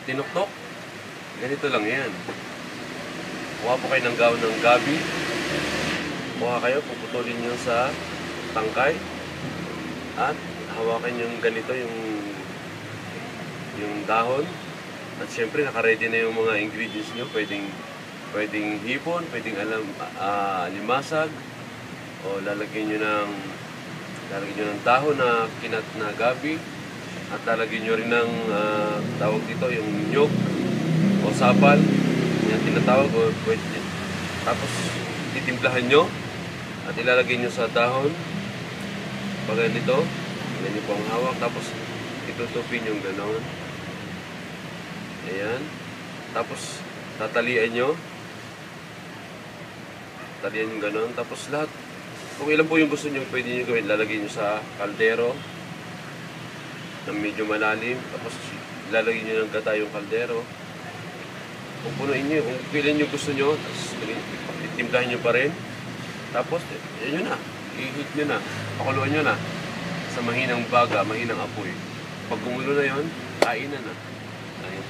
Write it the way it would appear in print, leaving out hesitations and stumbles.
tinuktok, ganito lang yan. Kuha po kayo ng gawon ng gabi. Kuha kayo, puputulin nyo sa tangkay. At hawakan yung ganito, yung dahon. At syempre, nakaready na yung mga ingredients nyo. Pwedeng hipon, pwedeng limasag. O lalagyan nyo ng dahon na kinat na gabi. At lalagyan nyo rin ng tawag dito, yung nyog o sapal. Yan tinatawag. Tapos titimplahan nyo at ilalagay nyo sa dahon. Pag ganito, ganyan po ang hawak. Tapos itutupin yung gano'n. Ayan. Tapos tatalian nyo. Talian yung gano'n. Tapos lahat, kung ilan po yung gusto nyo, pwede nyo gawin. Lalagay nyo sa kaldero na medyo malalim. Tapos lalagay nyo ng gata yung kaldero. Kung punuin nyo, kung pilan nyo gusto nyo, tapos itimplahin nyo pa rin. Tapos, yan nyo na. I-heat nyo na. Pakuluan nyo na. Sa mahinang baga, mahinang apoy. Pag gumulo na yon, kainan na. Ayun.